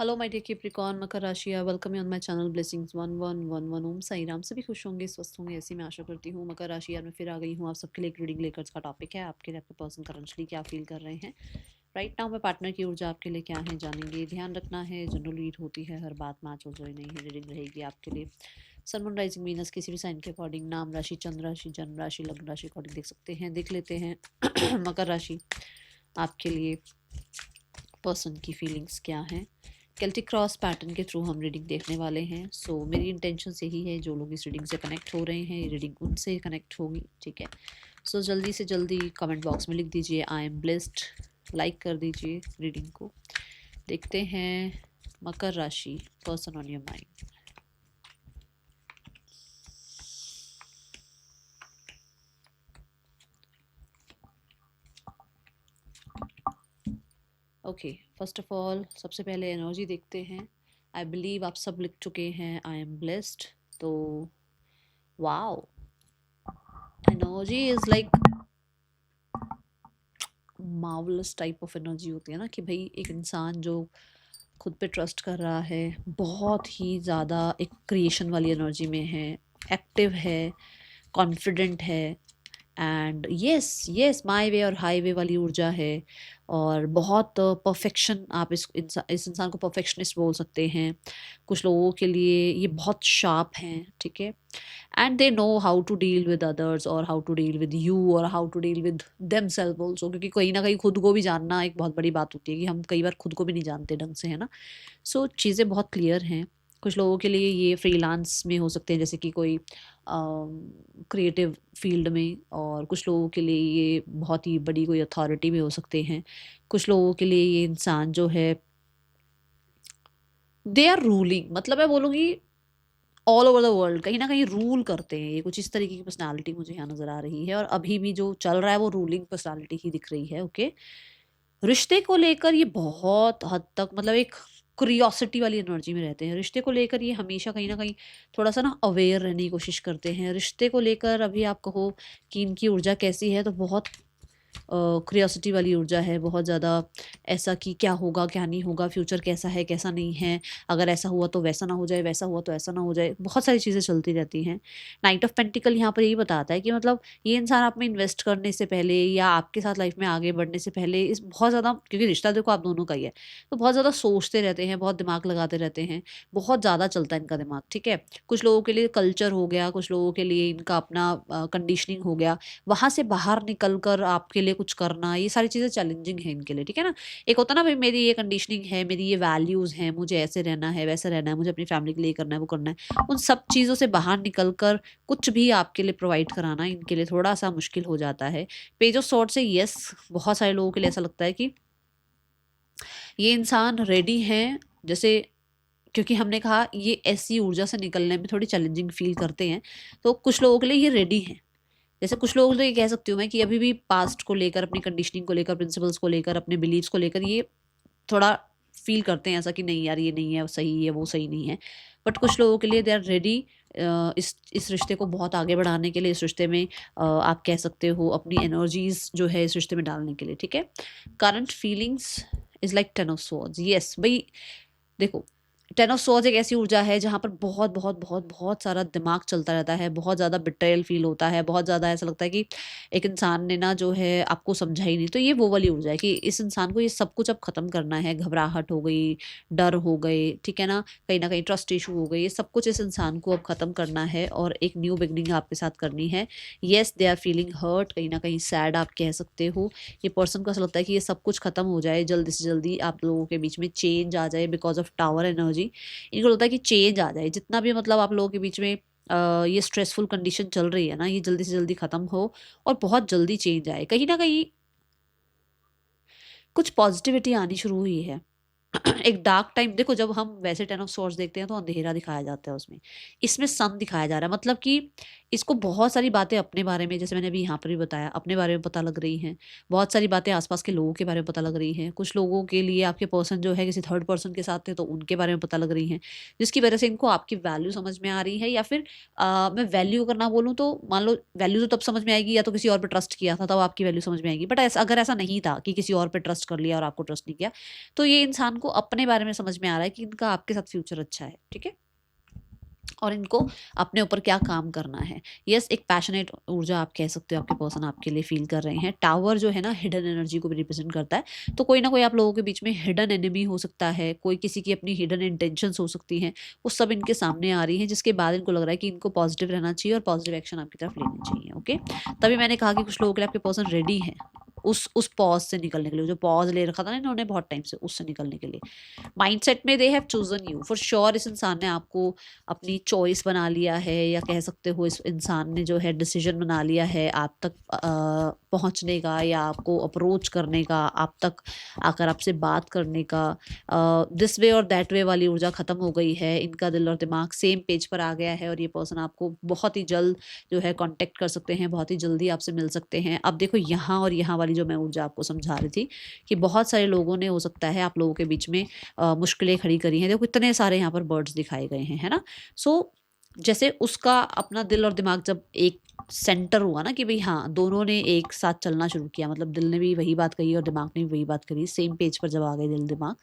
Hello my dear Capricorn मकर राशि welcome you on my channel blessings 1111 ओम साई राम। सभी खुश होंगे, स्वस्थ होंगे, ऐसी मैं आशा करती हूँ। मकर राशि मैं फिर आ गई हूँ आप सबके लिए एक रीडिंग लेकर। इसका टॉपिक है आपके लिए आपके पर्सन करंटली क्या फील कर रहे हैं राइट नाउ। मैं पार्टनर की ऊर्जा आपके लिए क्या है जानेंगे। ध्यान रखना है, जनरल रीड होती है, हर बात मैच हो जाए नहीं है। रीडिंग रहेगी आपके लिए सन मून राइजिंग मीनस किसी भी साइन के अकॉर्डिंग, नाम राशि, चंद्र राशि, जन्म राशि, लग्न राशि अकॉर्डिंग देख सकते हैं। देख लेते हैं मकर राशि आपके लिए पर्सन की फीलिंग्स क्या हैं। केल्टिक क्रॉस पैटर्न के थ्रू हम रीडिंग देखने वाले हैं। सो मेरी इंटेंशन यही है, जो लोग इस रीडिंग से कनेक्ट हो रहे हैं ये रीडिंग उनसे कनेक्ट होगी, ठीक है। सो जल्दी से जल्दी कमेंट बॉक्स में लिख दीजिए आई एम ब्लेस्ड, लाइक कर दीजिए रीडिंग को। देखते हैं मकर राशि person on your mind. Okay, first of all सबसे पहले एनर्जी देखते हैं। आई बिलीव आप सब लिख चुके हैं आई एम ब्लेस्ड। तो wow, energy is like marvellous type of energy होती है ना, कि भाई एक इंसान जो खुद पे ट्रस्ट कर रहा है, बहुत ही ज़्यादा एक क्रिएशन वाली एनर्जी में है, एक्टिव है, कॉन्फिडेंट है, एंड यस यस माई वे और हाईवे वाली ऊर्जा है। और बहुत परफेक्शन, आप इस इंसान को परफेक्शनिस्ट बोल सकते हैं। कुछ लोगों के लिए ये बहुत शार्प हैं, ठीक है। And they know how to deal with others और how to deal with you और how to deal with them self also, क्योंकि कहीं ना कहीं खुद को भी जानना एक बहुत बड़ी बात होती है, कि हम कई बार खुद को भी नहीं जानते ढंग से, है ना। सो चीज़ें बहुत क्लियर हैं। कुछ लोगों के लिए ये फ्रीलांस में हो सकते हैं, जैसे कि कोई क्रिएटिव फील्ड में, और कुछ लोगों के लिए ये बहुत ही बड़ी कोई अथॉरिटी में हो सकते हैं। कुछ लोगों के लिए ये इंसान जो है दे आर रूलिंग, मतलब मैं बोलूँगी ऑल ओवर द वर्ल्ड कहीं ना कहीं रूल करते हैं। ये कुछ इस तरीके की पर्सनालिटी मुझे यहाँ नज़र आ रही है, और अभी भी जो चल रहा है वो रूलिंग पर्सनालिटी ही दिख रही है। ओके, रिश्ते को लेकर ये बहुत हद तक मतलब एक क्यूरियोसिटी वाली एनर्जी में रहते हैं। रिश्ते को लेकर ये हमेशा कहीं न कहीं थोड़ा-सा ना अवेयर रहने की कोशिश करते हैं। रिश्ते को लेकर अभी आप कहो कि इनकी ऊर्जा कैसी है, तो बहुत क्यूरियोसिटी वाली ऊर्जा है, बहुत ज़्यादा ऐसा कि क्या होगा, क्या नहीं होगा, फ्यूचर कैसा है, कैसा नहीं है, अगर ऐसा हुआ तो वैसा ना हो जाए, वैसा हुआ तो ऐसा ना हो जाए, बहुत सारी चीज़ें चलती रहती हैं। नाइट ऑफ पेंटिकल यहाँ पर यही बताता है कि मतलब ये इंसान आप में इन्वेस्ट करने से पहले या आपके साथ लाइफ में आगे बढ़ने से पहले इस बहुत ज़्यादा, क्योंकि रिश्ता देखो आप दोनों का ही है, तो बहुत ज़्यादा सोचते रहते हैं, बहुत दिमाग लगाते रहते हैं, बहुत ज़्यादा चलता है इनका दिमाग, ठीक है। कुछ लोगों के लिए कल्चर हो गया, कुछ लोगों के लिए इनका अपना कंडीशनिंग हो गया, वहाँ से बाहर निकल कर आपके लिए कुछ करना, ये सारी चीज़ें चैलेंजिंग है इनके लिए, ठीक है ना। एक होता है ना भाई, मेरी ये कंडीशनिंग है, मेरी ये वैल्यूज़ हैं, मुझे ऐसे रहना है, वैसे रहना है, मुझे अपनी फैमिली के लिए करना है, वो करना है। उन सब चीज़ों से बाहर निकल कर कुछ भी आपके लिए प्रोवाइड कराना इनके लिए थोड़ा-सा मुश्किल हो जाता है। पेज ऑफ सॉर्ड्स से येस, बहुत सारे लोगों के लिए ऐसा लगता है कि ये इंसान रेडी हैं, जैसे क्योंकि हमने कहा ये ऐसी ऊर्जा से निकलने में थोड़ी चैलेंजिंग फ़ील करते हैं, तो कुछ लोगों के लिए ये रेडी हैं। जैसे कुछ लोग तो ये कह सकती हूँ मैं कि अभी भी पास्ट को लेकर, अपनी कंडीशनिंग को लेकर, प्रिंसिपल्स को लेकर, अपने बिलीव्स को लेकर ये थोड़ा फ़ील करते हैं ऐसा कि नहीं यार ये नहीं है, वो सही है, वो सही नहीं है। बट कुछ लोगों के लिए दे आर रेडी इस रिश्ते को बहुत आगे बढ़ाने के लिए, इस रिश्ते में आप कह सकते हो अपनी एनर्जीज़ जो है इस रिश्ते में डालने के लिए, ठीक है। Current feelings is like 10 of swords. Yes भई, देखो, टेन ऑफ सोर्ड्स एक ऐसी ऊर्जा है जहाँ पर बहुत बहुत बहुत बहुत सारा दिमाग चलता रहता है, बहुत ज़्यादा बिट्रेयल फील होता है, बहुत ज़्यादा ऐसा लगता है कि एक इंसान ने ना जो है आपको समझा ही नहीं। तो ये वो वाली ऊर्जा है कि इस इंसान को ये सब कुछ अब ख़त्म करना है। घबराहट हो गई, डर हो गए, ठीक है ना कहीं ट्रस्ट इशू हो गई, ये सब कुछ इस इंसान को अब ख़त्म करना है और एक न्यू बिगनिंग आपके साथ करनी है। Yes they are feeling hurt, कहीं ना कहीं सैड आप कह सकते हो। ये पर्सन को ऐसा लगता है कि ये सब कुछ ख़त्म हो जाए, जल्दी से जल्दी आप लोगों के बीच में चेंज आ जाए बिकॉज ऑफ टावर एनर्जी। इनको लगता है कि चेंज आ जाए, जितना भी मतलब आप लोगों के बीच में ये स्ट्रेसफुल कंडीशन चल रही है ना, ये जल्दी से जल्दी ख़त्म हो और बहुत जल्दी चेंज आए। कहीं ना कहीं कुछ पॉजिटिविटी आनी शुरू हुई है। एक डार्क टाइम, देखो जब हम वैसे टेन ऑफ सॉर्ड्स देखते हैं तो अंधेरा दिखाया जाता है उसमें, इसमें सन दिखाया जा रहा है, मतलब कि इसको बहुत सारी बातें अपने बारे में, जैसे मैंने अभी यहाँ पर भी बताया, अपने बारे में पता लग रही हैं। बहुत सारी बातें आसपास के लोगों के बारे में पता लग रही हैं। कुछ लोगों के लिए आपके पर्सन जो है किसी थर्ड पर्सन के साथ थे तो उनके बारे में पता लग रही हैं, जिसकी वजह से इनको आपकी वैल्यू समझ में आ रही है। या फिर मैं वैल्यू अगर ना बोलूँ तो मान लो वैल्यू तो तब समझ में आएगी या तो किसी और पे ट्रस्ट किया था तब आपकी वैल्यू समझ में आएगी। बट ऐसा अगर ऐसा नहीं था कि किसी और पे ट्रस्ट कर लिया और आपको ट्रस्ट नहीं किया, तो ये इंसान को अपने बारे में समझ में आ रहा है कि इनका आपके साथ फ्यूचर अच्छा है, ठीक है, और इनको अपने ऊपर क्या काम करना है। यस, एक पैशनेट ऊर्जा आप कह सकते हो आपके पर्सन आपके लिए फील कर रहे हैं। टावर जो है ना हिडन एनर्जी को भी रिप्रेजेंट करता है, तो कोई ना कोई आप लोगों के बीच में हिडन एनिमी हो सकता है, कोई किसी की अपनी हिडन इंटेंशंस हो सकती हैं, वो सब इनके सामने आ रही हैं, जिसके बाद इनको लग रहा है कि इनको पॉजिटिव रहना चाहिए और पॉजिटिव एक्शन आपकी तरफ लेनी चाहिए। ओके, तभी मैंने कहा कि कुछ लोगों के लिए आपके पर्सन रेडी है उस पॉज से निकलने के लिए, जो पॉज ले रखा था ना इन्होंने बहुत टाइम से, उससे निकलने के लिए। माइंडसेट में they have chosen you for sure. इस इंसान ने आपको अपनी चॉइस बना लिया है, या कह सकते हो इस इंसान ने जो है डिसीजन बना लिया है आप तक पहुंचने का, या आपको अप्रोच करने का, आप तक आकर आपसे बात करने का। दिस वे और दैट वे वाली ऊर्जा खत्म हो गई है, इनका दिल और दिमाग सेम पेज पर आ गया है, और ये पर्सन आपको बहुत ही जल्द जो है कांटेक्ट कर सकते हैं, बहुत ही जल्दी आपसे मिल सकते हैं। अब देखो यहाँ और यहाँ वाली जो मैं ऊर्जा आपको समझा रही थी कि बहुत सारे लोगों ने हो सकता है आप लोगों के बीच में मुश्किलें खड़ी करी हैं। देखो इतने सारे यहाँ पर बर्ड्स दिखाए गए हैं, है ना। सो जैसे उसका अपना दिल और दिमाग जब एक सेंटर हुआ ना कि भाई हाँ दोनों ने एक साथ चलना शुरू किया, मतलब दिल ने भी वही बात कही और दिमाग ने भी वही बात करी, सेम पेज पर जब आ गए दिल दिमाग,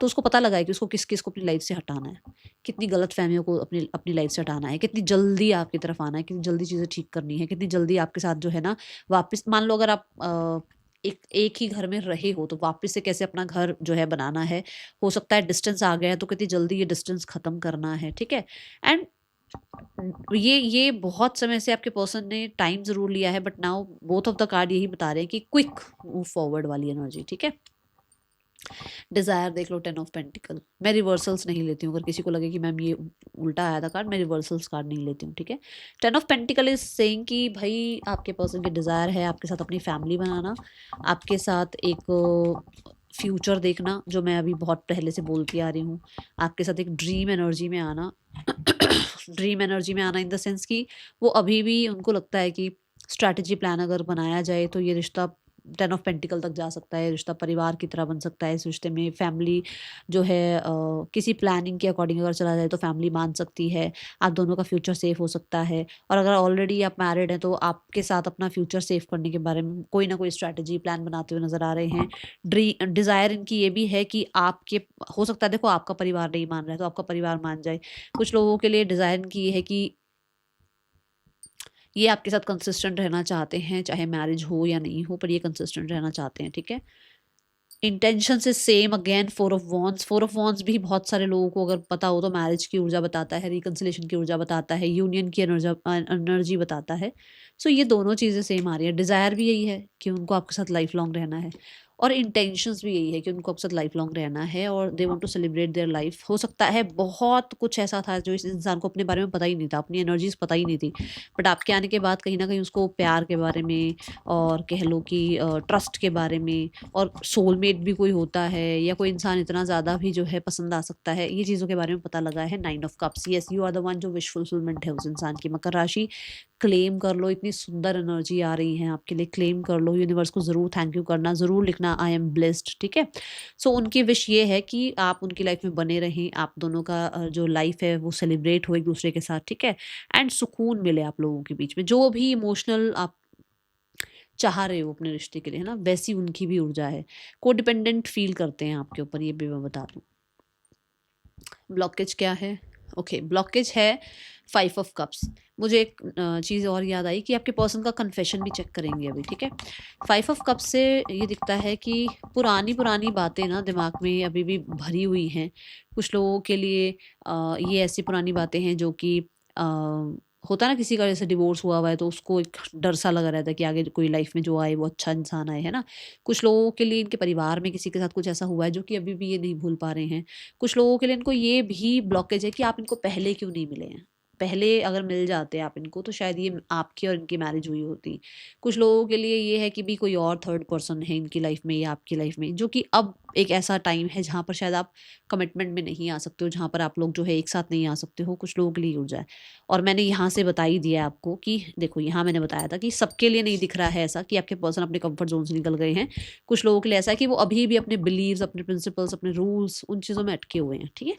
तो उसको पता लगा है कि उसको किस किस को अपनी लाइफ से हटाना है, कितनी गलत फहमियों को अपनी अपनी लाइफ से हटाना है, कितनी जल्दी आपकी तरफ आना है, कितनी जल्दी चीज़ें ठीक करनी है, कितनी जल्दी आपके साथ जो है ना वापस, मान लो अगर आप एक ही घर में रहे हो तो वापस से कैसे अपना घर जो है बनाना है। हो सकता है डिस्टेंस आ गया है तो कितनी जल्दी ये डिस्टेंस खत्म करना है, ठीक है। एंड ये बहुत समय से आपके पर्सन ने टाइम जरूर लिया है, but now both of the card यही बता रहे हैं कि क्विक मूव फॉरवर्ड वाली एनर्जी, ठीक है। डिजायर देख लो, 10 ऑफ पेंटिकल। मैं रिवर्सल्स नहीं लेती हूँ, अगर किसी को लगे कि मैम ये उल्टा आया था कार्ड, मैं रिवर्सल्स कार्ड नहीं लेती हूँ, ठीक है। 10 ऑफ पेंटिकल इज सेइंग कि भाई आपके पर्सन की डिज़ायर है आपके साथ अपनी फैमिली बनाना, आपके साथ एक फ्यूचर देखना, जो मैं अभी बहुत पहले से बोलती आ रही हूँ, आपके साथ एक ड्रीम एनर्जी में आना। ड्रीम एनर्जी में आना इन द सेंस कि वो अभी भी उनको लगता है कि स्ट्रैटेजी प्लान अगर बनाया जाए तो ये रिश्ता 10 ऑफ पेंटिकल तक जा सकता है, रिश्ता परिवार की तरह बन सकता है। इस रिश्ते में फैमिली जो है किसी प्लानिंग के अकॉर्डिंग अगर चला जाए तो फैमिली मान सकती है, आप दोनों का फ्यूचर सेफ हो सकता है। और अगर ऑलरेडी आप मैरिड हैं तो आपके साथ अपना फ्यूचर सेफ करने के बारे में कोई ना कोई स्ट्रैटेजी प्लान बनाते हुए नजर आ रहे हैं। डिज़ायर इनकी ये भी है कि आपके, हो सकता है देखो आपका परिवार नहीं मान रहा है तो आपका परिवार मान जाए। कुछ लोगों के लिए डिज़ायर इनकी ये है कि ये आपके साथ कंसिस्टेंट रहना चाहते हैं, चाहे मैरिज हो या नहीं हो, पर ये कंसिस्टेंट रहना चाहते हैं, ठीक है। इंटेंशन से same again, 4 of wands. 4 of wands भी बहुत सारे लोगों को अगर पता हो तो मैरिज की ऊर्जा बताता है, रिकन्सिलेशन की ऊर्जा बताता है, यूनियन की एनर्जी बताता है। सो ये दोनों चीज़ें सेम आ रही है। डिज़ायर भी यही है कि उनको आपके साथ लाइफ लॉन्ग रहना है, और इंटेंशंस भी यही है कि उनको आपके साथ लाइफ लॉन्ग रहना है, और they want to celebrate their life. हो सकता है बहुत कुछ ऐसा था जो इस इंसान को अपने बारे में पता ही नहीं था, अपनी एनर्जीज पता ही नहीं थी, बट आपके आने के बाद कहीं ना कहीं उसको प्यार के बारे में, और कह लो कि ट्रस्ट के बारे में, और सोलमेट भी कोई होता है, या कोई इंसान इतना ज़्यादा भी जो है पसंद आ सकता है, ये चीज़ों के बारे में पता लगा है। 9 of cups, yes you are the one जो विश फुलफिलमेंट है उस इंसान की। मकर राशि क्लेम कर लो, इतनी सुंदर एनर्जी आ रही है आपके लिए, क्लेम कर लो। यूनिवर्स को ज़रूर थैंक यू करना, ज़रूर लिखना आई एम ब्लेस्ड, ठीक है। सो उनकी विश ये है कि आप उनकी लाइफ में बने रहें, आप दोनों का जो लाइफ है वो सेलिब्रेट हो एक दूसरे के साथ, ठीक है। एंड सुकून मिले आप लोगों के बीच में, जो भी इमोशनल आप चाह रहे हो अपने रिश्ते के लिए, है ना, वैसी उनकी भी ऊर्जा है। को डिपेंडेंट फील करते हैं आपके ऊपर, ये भी मैं बता दूं। ब्लॉकेज क्या है? ओके, ब्लॉकेज है 5 ऑफ कप्स। मुझे एक चीज़ और याद आई कि आपके पर्सन का कन्फेशन भी चेक करेंगे अभी, ठीक है। 5 ऑफ कप्स से ये दिखता है कि पुरानी पुरानी बातें ना दिमाग में अभी भी भरी हुई हैं। कुछ लोगों के लिए ये ऐसी पुरानी बातें हैं जो कि होता है ना, किसी का जैसे डिवोर्स हुआ हुआ है तो उसको एक डर सा लगा रहता है कि आगे कोई लाइफ में जो आए वो अच्छा इंसान आए, है ना। कुछ लोगों के लिए इनके परिवार में किसी के साथ कुछ ऐसा हुआ है जो कि अभी भी ये नहीं भूल पा रहे हैं। कुछ लोगों के लिए इनको ये भी ब्लॉकेज है कि आप इनको पहले क्यों नहीं मिले हैं। पहले अगर मिल जाते आप इनको तो शायद ये आपकी और इनकी मैरिज हुई होती। कुछ लोगों के लिए ये है कि भी कोई और थर्ड पर्सन है इनकी लाइफ में या आपकी लाइफ में, जो कि अब एक ऐसा टाइम है जहाँ पर शायद आप कमिटमेंट में नहीं आ सकते हो, जहाँ पर आप लोग जो है एक साथ नहीं आ सकते हो। कुछ लोगों के लिए हो जाए, और मैंने यहाँ से बता ही दिया आपको कि देखो यहाँ मैंने बताया था कि सबके लिए नहीं दिख रहा है ऐसा कि आपके पर्सन अपने कंफर्ट जोन से निकल गए हैं। कुछ लोगों के लिए ऐसा है कि वो अभी भी अपने बिलीव्स, अपने प्रिंसिपल्स, अपने रूल्स, उन चीज़ों में अटके हुए हैं, ठीक है।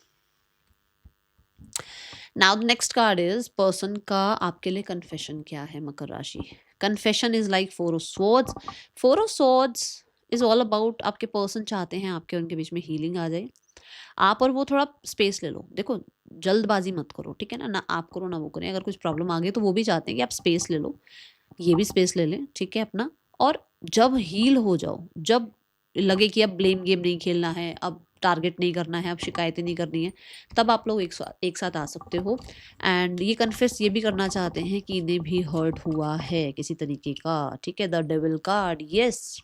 Now the next card is person का आपके लिए कन्फेशन क्या है मकर राशि। Confession is like 4 of swords. Is all about आपके पर्सन चाहते हैं आपके उनके बीच में हीलिंग आ जाए। आप और वो थोड़ा स्पेस ले लो। देखो, जल्दबाजी मत करो, ठीक है ना? ना आप करो ना वो करें। अगर कुछ प्रॉब्लम आ गई तो वो भी चाहते हैं कि आप स्पेस ले लो, ये भी स्पेस ले लें, ठीक है अपना। और जब हील हो जाओ, जब लगे कि अब ब्लेम गेम नहीं खेलना है, अब टारगेट नहीं करना है, अब शिकायतें नहीं करनी है, तब आप लोग एक साथ आ सकते हो। एंड ये कन्फेस ये भी करना चाहते हैं कि इन्हें भी हर्ट हुआ है किसी तरीके का, ठीक है? द डेविल कार्ड, यस,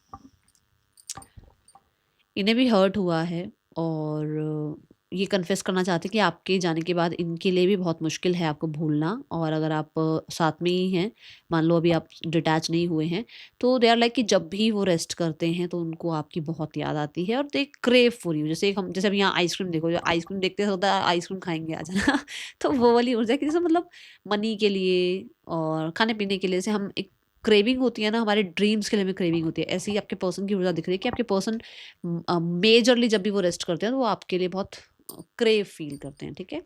इन्हें भी हर्ट हुआ है। और ये कन्फेस करना चाहते हैं कि आपके जाने के बाद इनके लिए भी बहुत मुश्किल है आपको भूलना। और अगर आप साथ में ही हैं, मान लो अभी आप डिटैच नहीं हुए हैं, तो दे आर लाइक कि जब भी वो रेस्ट करते हैं तो उनको आपकी बहुत याद आती है और दे क्रेव फॉर यू। जैसे हम, जैसे अब यहाँ आइसक्रीम देखो, जो आइसक्रीम देखते होता है आइसक्रीम खाएंगे आज, है ना? तो वो वाली ऊर्जा की, जैसे मतलब मनी के लिए और खाने पीने के लिए, जैसे हम एक क्रेविंग होती है ना, हमारे ड्रीम्स के लिए हमें क्रेविंग होती है, ऐसे ही आपके पर्सन की ऊर्जा दिख रही है कि आपके पर्सन मेजरली जब भी वो रेस्ट करते हैं तो वो आपके लिए बहुत क्रेव फील करते हैं, ठीक है?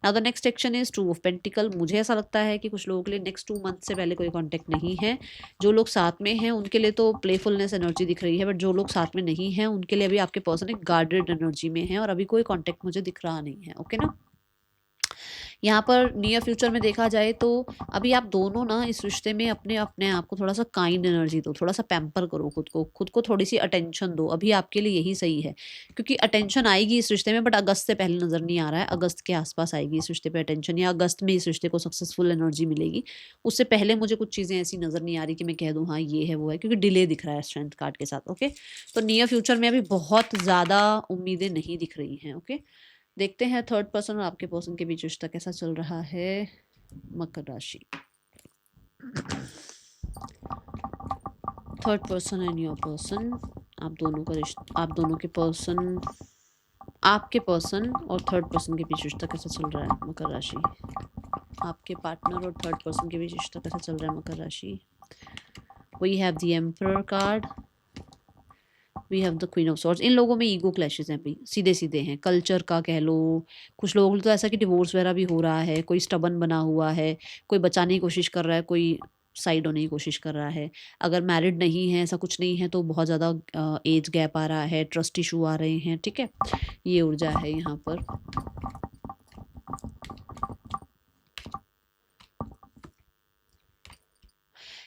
Now the next section is two of pentacle. मुझे ऐसा लगता है कि कुछ लोगों के लिए नेक्स्ट 2 मंथ से पहले कोई कांटेक्ट नहीं है। जो लोग साथ में हैं उनके लिए तो प्लेफुलनेस एनर्जी दिख रही है, बट जो लोग साथ में नहीं हैं उनके लिए अभी आपके पर्सन एक गार्डेड एनर्जी में है और अभी कोई कांटेक्ट मुझे दिख रहा नहीं है, ओके ना? यहाँ पर नियर फ्यूचर में देखा जाए तो अभी आप दोनों ना इस रिश्ते में अपने अपने आप को थोड़ा सा काइंड एनर्जी दो, थोड़ा सा पैम्पर करो खुद को थोड़ी सी अटेंशन दो। अभी आपके लिए यही सही है, क्योंकि अटेंशन आएगी इस रिश्ते में, बट अगस्त से पहले नज़र नहीं आ रहा है। अगस्त के आसपास आएगी इस रिश्ते पे अटेंशन, या अगस्त में इस रिश्ते को सक्सेसफुल एनर्जी मिलेगी। उससे पहले मुझे कुछ चीज़ें ऐसी नज़र नहीं आ रही कि मैं कह दूँ हाँ ये है वो है, क्योंकि डिले दिख रहा है स्ट्रेंथ कार्ड के साथ, ओके? तो नियर फ्यूचर में अभी बहुत ज़्यादा उम्मीदें नहीं दिख रही हैं, ओके? देखते हैं थर्ड पर्सन और आपके पर्सन के बीच रिश्ता कैसा चल रहा है। मकर राशि, third person and your person, आप दोनों का रिश्ता, आप दोनों के पर्सन, आपके पर्सन और थर्ड पर्सन के बीच रिश्ता कैसा चल रहा है मकर राशि। आपके पार्टनर और थर्ड पर्सन के बीच रिश्ता कैसा चल रहा है मकर राशि। We have the emperor card, we have the queen of swords. इन लोगों में ईगो क्लैशेस हैं भाई, सीधे सीधे हैं, कल्चर का कह लो। कुछ लोगों को तो ऐसा कि डिवोर्स वगैरह भी हो रहा है, कोई स्टबन बना हुआ है, कोई बचाने की कोशिश कर रहा है, कोई साइड होने की कोशिश कर रहा है। अगर मैरिड नहीं है, ऐसा कुछ नहीं है, तो बहुत ज़्यादा एज गैप आ रहा है, ट्रस्ट इशू आ रहे हैं, ठीक है? ये ऊर्जा है यहाँ पर।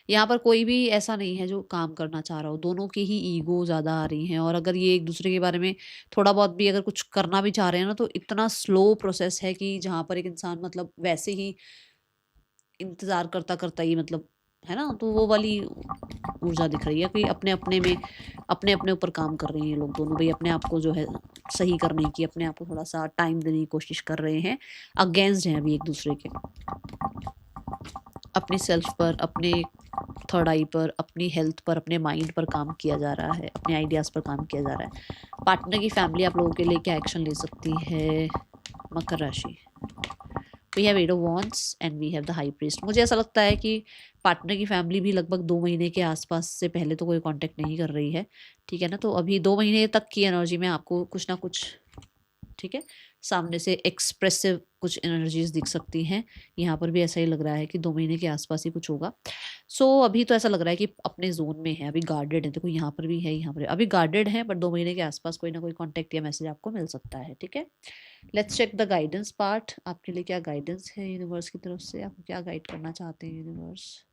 यहाँ पर कोई भी ऐसा नहीं है जो काम करना चाह रहा हो, दोनों की ही ईगो ज़्यादा आ रही हैं। और अगर ये एक दूसरे के बारे में थोड़ा बहुत भी अगर कुछ करना भी चाह रहे हैं ना, तो इतना स्लो प्रोसेस है कि जहाँ पर एक इंसान मतलब वैसे ही इंतज़ार करता करता ही मतलब, है ना? तो वो वाली ऊर्जा दिख रही है कि अपने अपने में अपने अपने ऊपर काम कर रहे हैं ये लोग दोनों भाई, अपने आप को जो है सही करने की, अपने आप को थोड़ा सा टाइम देने की कोशिश कर रहे हैं, अगेंस्ट हैं अभी एक दूसरे के। अपने सेल्फ पर, अपने थर्ड आई पर, अपनी हेल्थ पर, अपने माइंड पर काम किया जा रहा है, अपने आइडियाज़ पर काम किया जा रहा है। पार्टनर की फैमिली आप लोगों के लिए क्या एक्शन ले सकती है मकर राशि। We have eight of wands and we have the high priest. मुझे ऐसा लगता है कि पार्टनर की फैमिली भी लगभग 2 महीने के आसपास से पहले तो कोई कांटेक्ट नहीं कर रही है, ठीक है ना? तो अभी 2 महीने तक की एनर्जी में आपको कुछ ना कुछ, ठीक है, सामने से एक्सप्रेसिव कुछ एनर्जीज दिख सकती हैं। यहाँ पर भी ऐसा ही लग रहा है कि 2 महीने के आसपास ही कुछ होगा। सो अभी तो ऐसा लग रहा है कि अपने जोन में है, अभी गार्डेड है। देखो यहाँ पर भी है, यहाँ पर अभी गार्डेड है, बट 2 महीने के आसपास कोई ना कोई कॉन्टैक्ट या मैसेज आपको मिल सकता है, ठीक है? Let's check the guidance part. आपके लिए क्या गाइडेंस है यूनिवर्स की तरफ से, आपको क्या गाइड करना चाहते हैं universe.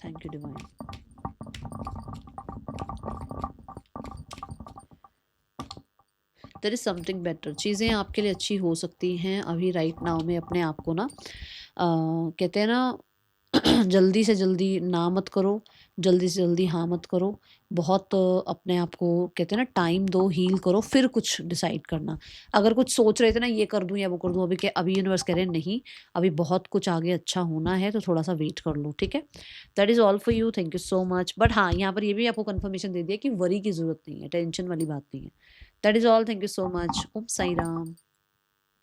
Thank you divine. There is something better. चीज़ें आपके लिए अच्छी हो सकती हैं अभी राइट नाउ में। अपने आप को ना कहते हैं ना जल्दी से जल्दी ना मत करो, जल्दी से जल्दी हाँ मत करो। बहुत अपने आप को कहते हैं ना टाइम दो, हील करो, फिर कुछ डिसाइड करना। अगर कुछ सोच रहे थे ना ये कर दूँ या वो कर दूँ, अभी यूनिवर्स कह रहे हैं नहीं, अभी बहुत कुछ आगे अच्छा होना है, तो थोड़ा सा वेट कर लो, ठीक है? That is all for you, thank you so much. But हाँ, यहाँ पर ये भी आपको कन्फर्मेशन दे दिया कि वरी की ज़रूरत नहीं है, टेंशन वाली बात नहीं है। That is all, thank you so much. Om Sai Ram.